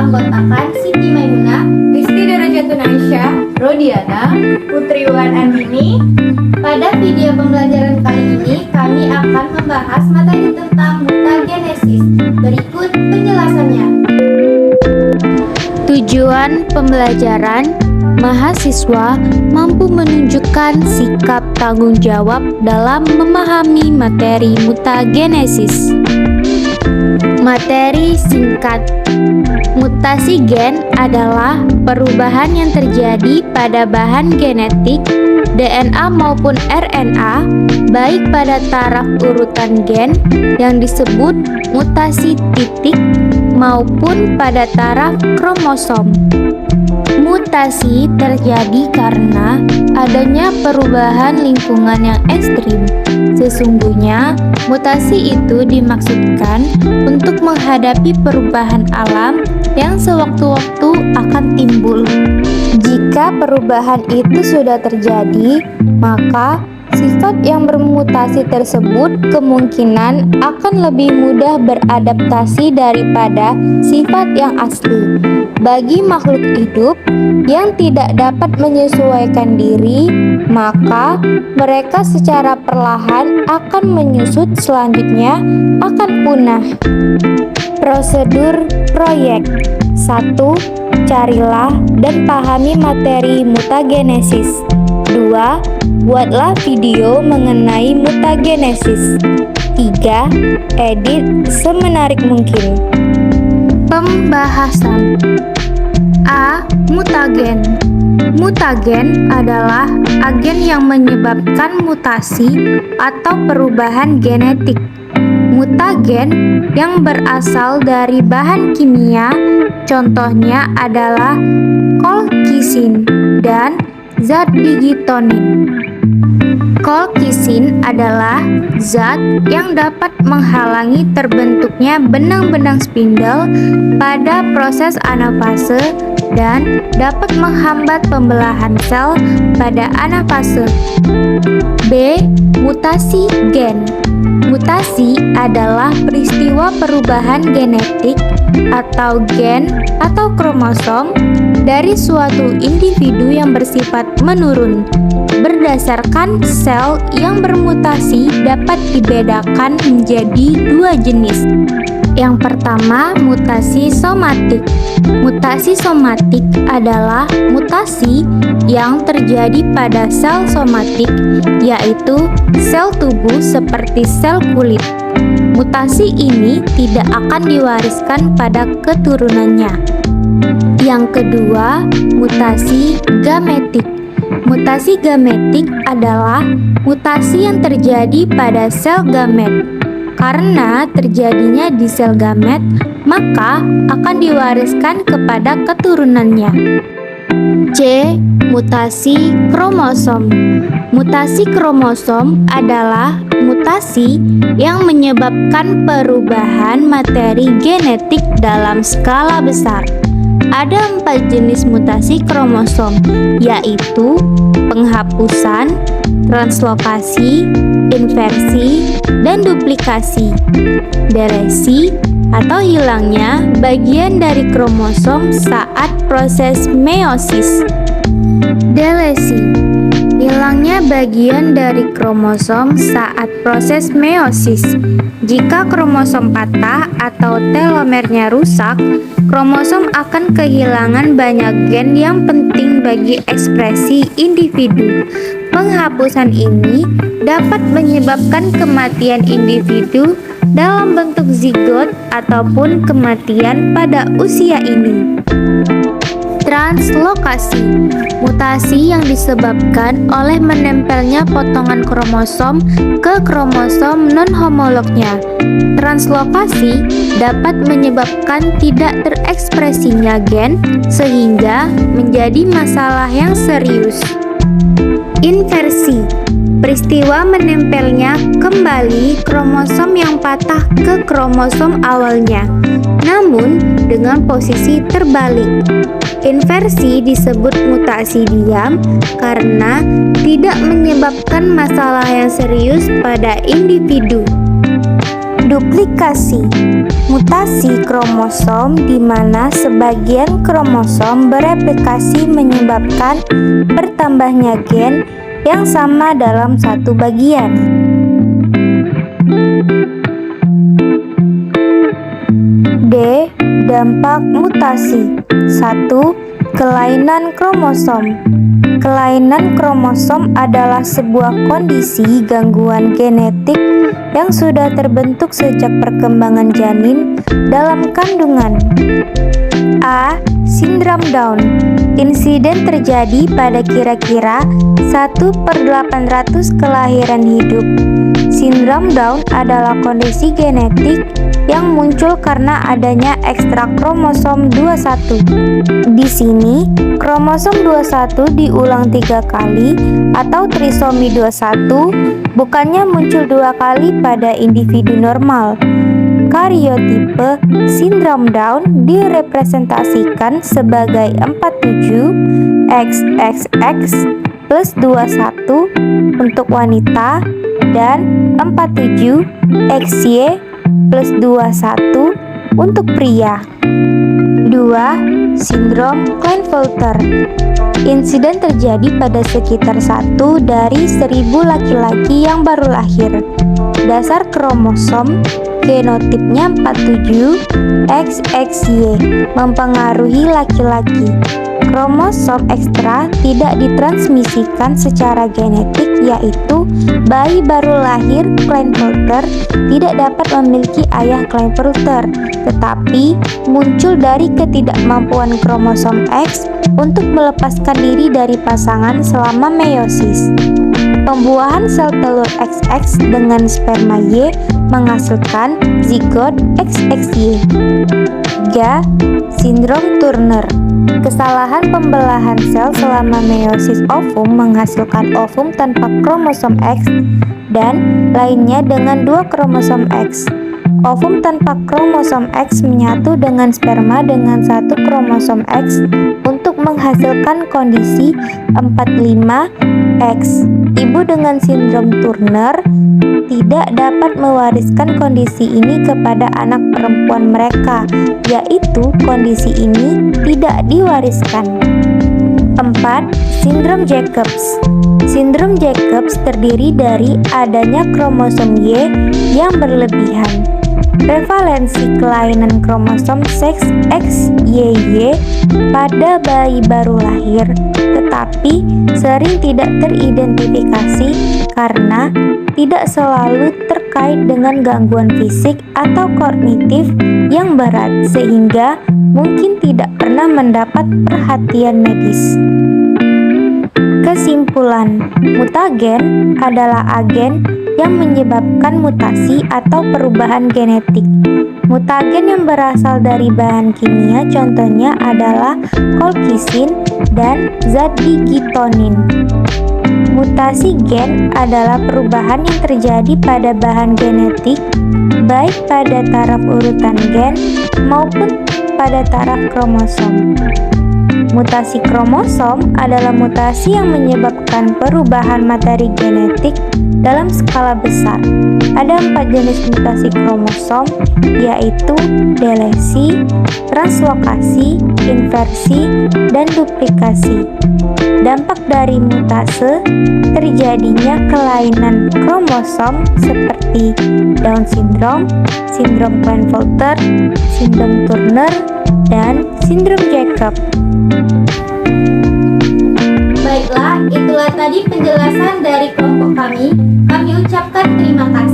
beranggotakan Siti Maimunah, Risti Darajatun Aisyah, Rodiana, Putri Wan Andini. Pada video pembelajaran kali ini, kami akan membahas materi tentang mutagenesis. Berikut penjelasannya. Tujuan pembelajaran, mahasiswa mampu menunjukkan sikap tanggung jawab dalam memahami materi mutagenesis. Materi singkat. Mutasi gen adalah perubahan yang terjadi pada bahan genetik, DNA maupun RNA, baik pada taraf urutan gen yang disebut mutasi titik maupun pada taraf kromosom. Mutasi terjadi karena adanya perubahan lingkungan yang ekstrim. Sesungguhnya, mutasi itu dimaksudkan untuk menghadapi perubahan alam yang sewaktu-waktu akan timbul. Jika perubahan itu sudah terjadi, maka sifat yang bermutasi tersebut kemungkinan akan lebih mudah beradaptasi daripada sifat yang asli. Bagi makhluk hidup yang tidak dapat menyesuaikan diri, maka mereka secara perlahan akan menyusut, selanjutnya akan punah. Prosedur proyek. 1. Carilah dan pahami materi mutagenesis. 2. Buatlah video mengenai mutagenesis. 3. Edit semenarik mungkin. Pembahasan. A. Mutagen. Mutagen adalah agen yang menyebabkan mutasi atau perubahan genetik. Mutagen yang berasal dari bahan kimia, contohnya adalah kolkisin dan zat digitonin. Kolkisin adalah zat yang dapat menghalangi terbentuknya benang-benang spindle pada proses anafase dan dapat menghambat pembelahan sel pada anafase. B. Mutasi gen. Mutasi adalah peristiwa perubahan genetik atau gen atau kromosom dari suatu individu yang bersifat menurun. Berdasarkan sel yang bermutasi dapat dibedakan menjadi dua jenis. Yang pertama, mutasi somatik. Mutasi somatik adalah mutasi yang terjadi pada sel somatik, yaitu sel tubuh seperti sel kulit. Mutasi ini tidak akan diwariskan pada keturunannya. Yang kedua, mutasi gametik. Mutasi gametik adalah mutasi yang terjadi pada sel gamet. Karena terjadinya di sel gamet, maka akan diwariskan kepada keturunannya. C. Mutasi kromosom. Mutasi kromosom adalah mutasi yang menyebabkan perubahan materi genetik dalam skala besar. Ada 4 jenis mutasi kromosom, yaitu penghapusan, translokasi, inversi, dan duplikasi. Delesi atau hilangnya bagian dari kromosom saat proses meiosis. Delesi, hilangnya bagian dari kromosom saat proses meiosis. Jika kromosom patah atau telomernya rusak, kromosom akan kehilangan banyak gen yang penting bagi ekspresi individu. Penghapusan ini dapat menyebabkan kematian individu dalam bentuk zigot ataupun kematian pada usia ini. Translokasi, mutasi yang disebabkan oleh menempelnya potongan kromosom ke kromosom non-homolognya. Translokasi dapat menyebabkan tidak terekspresinya gen sehingga menjadi masalah yang serius. Inversi, peristiwa menempelnya kembali kromosom yang patah ke kromosom awalnya, namun dengan posisi terbalik. Inversi disebut mutasi diam karena tidak menyebabkan masalah yang serius pada individu. Duplikasi, mutasi kromosom di mana sebagian kromosom bereplikasi menyebabkan bertambahnya gen yang sama dalam satu bagian. D. Dampak mutasi. 1. Kelainan kromosom. Kelainan kromosom adalah sebuah kondisi gangguan genetik yang sudah terbentuk sejak perkembangan janin dalam kandungan. A. Sindrom Down. Insiden terjadi pada kira-kira 1/800 kelahiran hidup. Sindrom Down adalah kondisi genetik yang muncul karena adanya ekstra kromosom 21. Di sini, kromosom 21 diulang 3 kali atau trisomi 21, bukannya muncul 2 kali pada individu normal. Karyotipe sindrom Down direpresentasikan sebagai 47 XXX plus 21 untuk wanita dan 47 XY plus 21 untuk pria. 2. Sindrom Klinefelter. Insiden terjadi pada sekitar 1 dari 1000 laki-laki yang baru lahir. Dasar kromosom genotipnya 47 XXY mempengaruhi laki-laki. Kromosom ekstra tidak ditransmisikan secara genetik, yaitu bayi baru lahir Klinefelter tidak dapat memiliki ayah Klinefelter, tetapi muncul dari ketidakmampuan kromosom X untuk melepaskan diri dari pasangan selama meiosis. Pembuahan sel telur XX dengan sperma Y menghasilkan zigot XXY. 3. Sindrom Turner. Kesalahan pembelahan sel selama meiosis ovum menghasilkan ovum tanpa kromosom X dan lainnya dengan 2 kromosom X. Ovum tanpa kromosom X menyatu dengan sperma dengan 1 kromosom X untuk menghasilkan kondisi 45X. Ibu dengan sindrom Turner tidak dapat mewariskan kondisi ini kepada anak perempuan mereka, yaitu kondisi ini tidak diwariskan. 4. Sindrom Jacobs. Sindrom Jacobs terdiri dari adanya kromosom Y yang berlebihan. Prevalensi kelainan kromosom seks XYY pada bayi baru lahir, tetapi sering tidak teridentifikasi karena tidak selalu terkait dengan gangguan fisik atau kognitif yang berat, sehingga mungkin tidak pernah mendapat perhatian medis. Kesimpulan, mutagen adalah agen yang menyebabkan mutasi atau perubahan genetik. Mutagen yang berasal dari bahan kimia contohnya adalah kolkisin dan zat digitonin. Mutasi gen adalah perubahan yang terjadi pada bahan genetik, baik pada taraf urutan gen maupun pada taraf kromosom. Mutasi kromosom adalah mutasi yang menyebabkan perubahan materi genetik dalam skala besar. Ada 4 jenis mutasi kromosom, yaitu delesi, translokasi, inversi, dan duplikasi. Dampak dari mutase terjadinya kelainan kromosom seperti Down syndrome, sindrom Klinefelter, sindrom Turner, dan sindrom Jacob. Baiklah, itulah tadi penjelasan dari kelompok kami. Kami ucapkan terima kasih.